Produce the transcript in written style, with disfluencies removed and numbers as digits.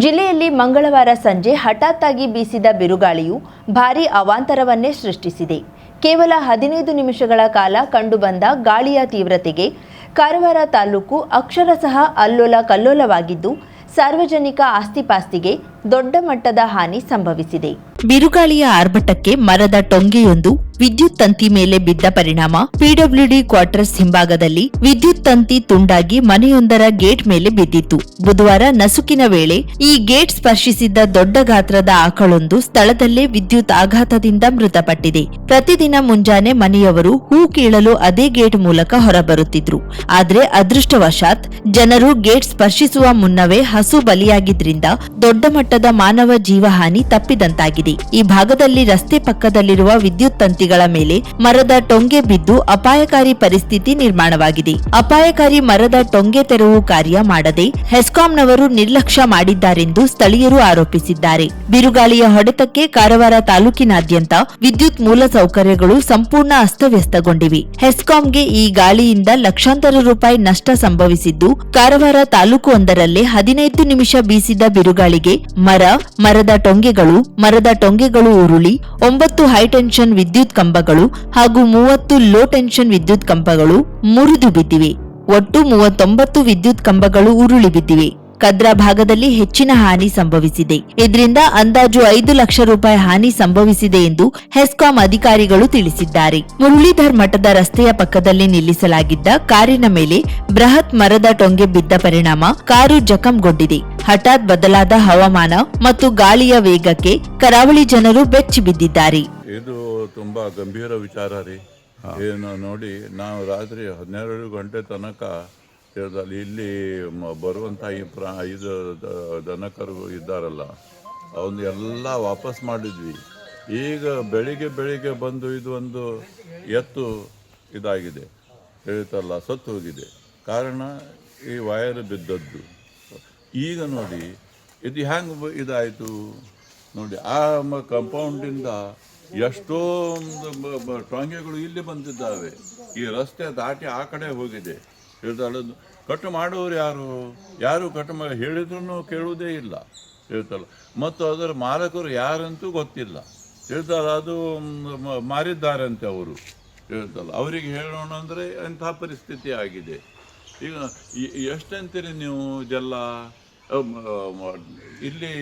ಜಿಲ್ಲೆಯಲ್ಲಿ ಮಂಗಳವಾರ ಸಂಜೆ ಹಠಾತ್ತಾಗಿ ಬೀಸಿದ ಬಿರುಗಾಳಿಯು ಭಾರೀ ಅವಾಂತರವನ್ನೇ ಸೃಷ್ಟಿಸಿದೆ. ಕೇವಲ 15 ನಿಮಿಷಗಳ ಕಾಲ ಕಂಡುಬಂದ ಗಾಳಿಯ ತೀವ್ರತೆಗೆ ಕಾರವಾರ ತಾಲೂಕು ಅಕ್ಷರಶಃ ಅಲ್ಲೋಲ ಕಲ್ಲೋಲವಾಗಿದ್ದು, ಸಾರ್ವಜನಿಕ ಆಸ್ತಿಪಾಸ್ತಿಗೆ ದೊಡ್ಡ ಮಟ್ಟದ ಹಾನಿ ಸಂಭವಿಸಿದೆ. ಬಿರುಗಾಳಿಯ ಆರ್ಭಟಕ್ಕೆ ಮರದ ಟೊಂಗೆಯೊಂದು ವಿದ್ಯುತ್ ತಂತಿ ಮೇಲೆ ಬಿದ್ದ ಪರಿಣಾಮ ಪಿಡಬ್ಲ್ಯೂಡಿ ಕ್ವಾರ್ಟರ್ಸ್ ಹಿಂಭಾಗದಲ್ಲಿ ವಿದ್ಯುತ್ ತಂತಿ ತುಂಡಾಗಿ ಮನೆಯೊಂದರ ಗೇಟ್ ಮೇಲೆ ಬಿದ್ದಿತ್ತು. ಬುಧವಾರ ನಸುಕಿನ ವೇಳೆ ಈ ಗೇಟ್ ಸ್ಪರ್ಶಿಸಿದ್ದ ದೊಡ್ಡ ಗಾತ್ರದ ಆಕಳೊಂದು ಸ್ಥಳದಲ್ಲೇ ವಿದ್ಯುತ್ ಆಘಾತದಿಂದ ಮೃತಪಟ್ಟಿದೆ. ಪ್ರತಿದಿನ ಮುಂಜಾನೆ ಮನೆಯವರು ಹೂ ಕೀಳಲು ಅದೇ ಗೇಟ್ ಮೂಲಕ ಹೊರಬರುತ್ತಿದ್ರು. ಆದ್ರೆ ಅದೃಷ್ಟವಶಾತ್ ಜನರು ಗೇಟ್ ಸ್ಪರ್ಶಿಸುವ ಮುನ್ನವೇ ಹಸು ಬಲಿಯಾಗಿದ್ರಿಂದ ದೊಡ್ಡ ಮಟ್ಟದ ಮಾನವ ಜೀವಹಾನಿ ತಪ್ಪಿದಂತಾಗಿದೆ. ಈ ಭಾಗದಲ್ಲಿ ರಸ್ತೆ ಪಕ್ಕದಲ್ಲಿರುವ ವಿದ್ಯುತ್ ತಂತಿಗಳ ಮೇಲೆ ಮರದ ಟೊಂಗೆ ಬಿದ್ದು ಅಪಾಯಕಾರಿ ಪರಿಸ್ಥಿತಿ ನಿರ್ಮಾಣವಾಗಿದೆ. ಅಪಾಯಕಾರಿ ಮರದ ಟೊಂಗೆ ತೆರವು ಕಾರ್ಯ ಮಾಡದೆ ಹೆಸ್ಕಾಂನವರು ನಿರ್ಲಕ್ಷ್ಯ ಮಾಡಿದ್ದಾರೆಂದು ಸ್ಥಳೀಯರು ಆರೋಪಿಸಿದ್ದಾರೆ. ಬಿರುಗಾಳಿಯ ಹೊಡೆತಕ್ಕೆ ಕಾರವಾರ ತಾಲೂಕಿನಾದ್ಯಂತ ವಿದ್ಯುತ್ ಮೂಲಸೌಕರ್ಯಗಳು ಸಂಪೂರ್ಣ ಅಸ್ತವ್ಯಸ್ತಗೊಂಡಿವೆ. ಹೆಸ್ಕಾಂಗೆ ಈ ಗಾಳಿಯಿಂದ ಲಕ್ಷಾಂತರ ರೂಪಾಯಿ ನಷ್ಟ ಸಂಭವಿಸಿದ್ದು, ಕಾರವಾರ ತಾಲೂಕು ಒಂದರಲ್ಲೇ 15 ನಿಮಿಷ ಬೀಸಿದ ಬಿರುಗಾಳಿಗೆ ಮರದ ಟೊಂಗೆಗಳು ಉರುಳಿ 9 ಹೈಟೆನ್ಷನ್ ವಿದ್ಯುತ್ ಕಂಬಗಳು ಹಾಗೂ 30 ಲೋ ಟೆನ್ಷನ್ ವಿದ್ಯುತ್ ಕಂಬಗಳು ಮುರಿದು ಬಿದ್ದಿವೆ. ಒಟ್ಟು 39 ವಿದ್ಯುತ್ ಕಂಬಗಳು ಉರುಳಿ ಬಿದ್ದಿವೆ. ಕದ್ರಾ ಭಾಗದಲ್ಲಿ ಹೆಚ್ಚಿನ ಹಾನಿ ಸಂಭವಿಸಿದೆ. ಇದರಿಂದ ಅಂದಾಜು 5 ಲಕ್ಷ ರೂಪಾಯಿ ಹಾನಿ ಸಂಭವಿಸಿದೆ ಎಂದು ಹೆಸ್ಕಾಂ ಅಧಿಕಾರಿಗಳು ತಿಳಿಸಿದ್ದಾರೆ. ಮುರಳೀಧರ್ ಮಠದ ರಸ್ತೆಯ ಪಕ್ಕದಲ್ಲಿ ನಿಲ್ಲಿಸಲಾಗಿದ್ದ ಕಾರಿನ ಮೇಲೆ ಬೃಹತ್ ಮರದ ಟೊಂಗೆ ಬಿದ್ದ ಪರಿಣಾಮ ಕಾರು ಜಖಂಗೊಂಡಿದೆ. ಹಠಾತ್ ಬದಲಾದ ಹವಾಮಾನ ಮತ್ತು ಗಾಳಿಯ ವೇಗಕ್ಕೆ ಕರಾವಳಿ ಜನರು ಬೆಚ್ಚಿ ಬಿದ್ದಿದ್ದಾರೆ. ಇದು ತುಂಬಾ ಗಂಭೀರ ವಿಚಾರ ರೀ. ಏನು ನೋಡಿ, ನಾವು ರಾತ್ರಿ 12 ಗಂಟೆ ತನಕ ಇಲ್ಲಿ ಬರುವಂಥ ಇದು ದನಕರು ಇದ್ದಾರಲ್ಲ, ಅವನ್ನ ಎಲ್ಲ ವಾಪಸ್ ಮಾಡಿದ್ವಿ. ಈಗ ಬೆಳಿಗ್ಗೆ ಬಂದು ಇದು ಒಂದು ಎತ್ತು ಇದಾಗಿದೆ, ಹೇಳ್ತಲ್ಲ, ಸತ್ತು ಹೋಗಿದೆ. ಕಾರಣ ಈ ವೈರ್ ಬಿದ್ದದ್ದು. ಈಗ ನೋಡಿ ಇದು ಹ್ಯಾಂಗೆ ಇದಾಯಿತು ನೋಡಿ. ಆ ಕಂಪೌಂಡಿಂದ ಎಷ್ಟೋ ಟೊಂಗೆಗಳು ಇಲ್ಲಿ ಬಂದಿದ್ದಾವೆ. ಈ ರಸ್ತೆ ದಾಟಿ ಆ ಕಡೆ ಹೋಗಿದೆ. ಹೇಳ್ತಾಳೆ, ಕಟ್ ಮಾಡೋರು ಯಾರು ಕಟ್ ಹೇಳಿದ್ರು ಕೇಳುವುದೇ ಇಲ್ಲ, ಹೇಳ್ತಲ್ಲ. ಮತ್ತು ಅದರ ಮಾಲಕರು ಯಾರಂತೂ ಗೊತ್ತಿಲ್ಲ, ಹೇಳ್ತಾರೆ. ಅದು ಮಾರಿದ್ದಾರಂತೆ ಅವರು, ಹೇಳ್ತಲ್ಲ. ಅವರಿಗೆ ಹೇಳೋಣ ಅಂದರೆ ಎಂಥ ಪರಿಸ್ಥಿತಿ ಆಗಿದೆ. ಈಗ ಎಷ್ಟಂತೀರಿ ನೀವು ಇದೆಲ್ಲ? ಇಲ್ಲಿ